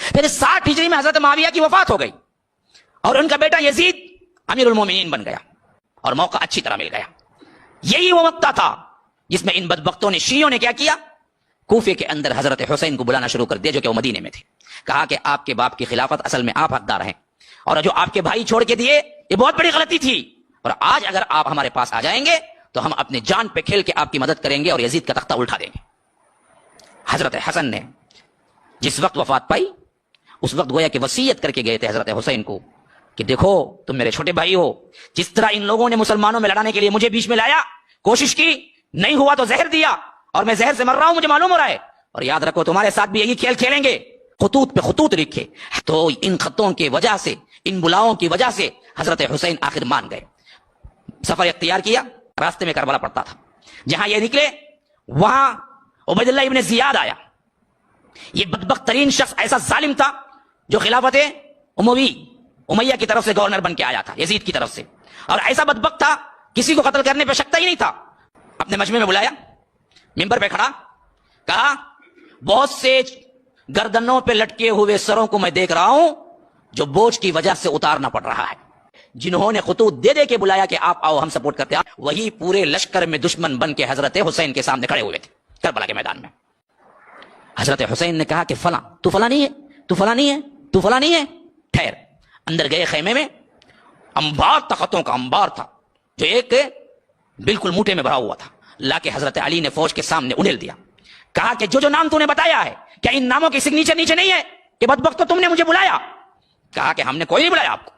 پھر 60 ہجری میں حضرت معاویہ کی وفات ہو گئی اور ان کا بیٹا یزید امیر المومنین بن گیا اور موقع اچھی طرح مل گیا. یہی وہ وقت تھا جس میں ان بدبختوں نے شیعوں نے کیا کیا, کوفے کے اندر حضرت حسین کو بلانا شروع کر دیا جو کہ وہ مدینے میں تھے. کہا کہ آپ کے باپ کی خلافت اصل میں آپ حقدار ہیں اور جو آپ کے بھائی چھوڑ کے دیے یہ بہت بڑی غلطی تھی, اور آج اگر آپ ہمارے پاس آ جائیں گے تو ہم اپنے جان پہ کھیل کے آپ کی مدد کریں گے اور یزید کا تختہ الٹا دیں گے. حضرت حسن نے جس وقت وفات پائی اس وقت گویا کہ وصیت کر کے گئے تھے حضرت حسین کو کہ دیکھو تم میرے چھوٹے بھائی ہو, جس طرح ان لوگوں نے مسلمانوں میں لڑانے کے لیے مجھے بیچ میں لایا, کوشش کی, نہیں ہوا تو زہر دیا اور میں زہر سے مر رہا ہوں, مجھے معلوم ہو رہا ہے, اور یاد رکھو تمہارے ساتھ بھی یہی کھیل کھیلیں گے. خطوط پہ خطوط لکھے. تو ان خطوں کی وجہ سے, ان بلاؤں کی وجہ سے حضرت حسین آخر مان گئے. سفر اختیار کیا, راستے میں کربلا پڑتا تھا, جہاں یہ نکلے وہاں عبید اللہ ابن زیاد آیا. یہ بدبخت ترین شخص ایسا ظالم تھا جو خلافت امیہ کی طرف سے گورنر بن کے آیا تھا, یزید کی طرف سے, اور ایسا بدبخت تھا کسی کو قتل کرنے پہ شکتا ہی نہیں تھا. اپنے مجمع میں بلایا, ممبر پہ کھڑا, کہا بہت سے گردنوں پہ لٹکے ہوئے سروں کو میں دیکھ رہا ہوں جو بوجھ کی وجہ سے اتارنا پڑ رہا ہے. جنہوں نے خطوط دے دے کے بلایا کہ آپ آؤ ہم سپورٹ کرتے ہیں, وہی پورے لشکر میں دشمن بن کے حضرت حسین کے سامنے کھڑے ہوئے تھے کربلا کے میدان میں. حضرت حسین نے کہا کہ فلاں, تو فلاں نہیں ہے, تو فلاں نہیں ہے, تو فلاں نہیں ہے, ٹھہر. اندر گئے خیمے میں, انبار تختوں کا انبار تھا جو ایک بالکل موٹے میں بھرا ہوا تھا, لا کے حضرت علی نے فوج کے سامنے انڈیل دیا. کہا کہ جو نام تو نے بتایا ہے کیا ان ناموں کی سگنیچر نیچے نہیں ہے کہ بدبخت تو تم نے مجھے بلایا؟ کہا کہ ہم نے کوئی نہیں بلایا آپ کو,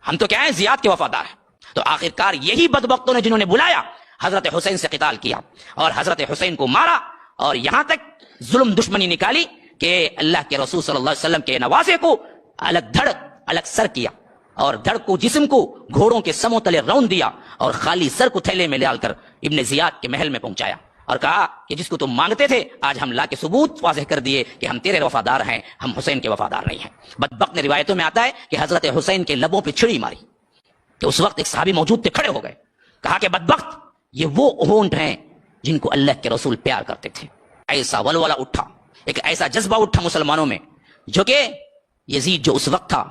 ہم تو کیا ہیں زیاد کے وفادار ہیں. تو آخرکار یہی بدبختوں نے جنہوں نے بلایا حضرت حسین سے قتال کیا اور حضرت حسین کو مارا, اور یہاں تک ظلم دشمنی نکالی کہ اللہ کے رسول صلی اللہ علیہ وسلم کے نواسے کو الگ دھڑ الگ سر کیا, اور دھڑ کو جسم کو گھوڑوں کے سموں تلے رون دیا اور خالی سر کو تھیلے میں ڈال کر ابن زیاد کے محل میں پہنچایا, اور کہا کہ جس کو تم مانگتے تھے آج ہم لا کے ثبوت واضح کر دیے کہ ہم تیرے وفادار ہیں, ہم حسین کے وفادار نہیں ہیں. بدبخت نے روایتوں میں آتا ہے کہ حضرت حسین کے لبوں پہ چھڑی ماری کہ اس وقت ایک صحابی موجود تھے, کھڑے ہو گئے. کہا کہ بدبخت یہ وہ ہونٹ ہیں جن کو اللہ کے رسول پیار کرتے تھے. ایسا ولولہ اٹھا, ایک ایسا جذبہ اٹھا مسلمانوں میں جو کہ یزید جو اس وقت تھا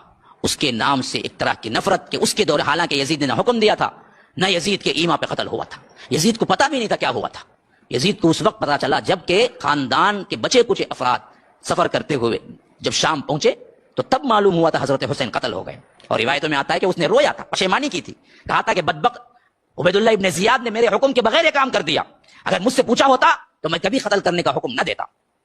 اس کے نام سے ایک طرح کی نفرت کہ اس کے دور, حالانکہ یزید نے نہ حکم دیا تھا نہ یزید کے ایما پہ قتل ہوا تھا, یزید کو پتا بھی نہیں تھا کیا ہوا تھا. یزید کو اس وقت پتا چلا جب کہ خاندان کے بچے کچھ افراد سفر کرتے ہوئے جب شام پہنچے تو تب معلوم ہوا تھا حضرت حسین قتل ہو گئے. اور روایتوں میں آتا ہے کہ اس نے رویا تھا, پشیمانی کی تھی, کہا تھا کہ بدبخت عبید اللہ ابن زیاد نے میرے حکم کے بغیر یہ کام کر دیا, اگر مجھ سے پوچھا ہوتا تو میں کبھی قتل کرنے کا حکم نہ دیتا.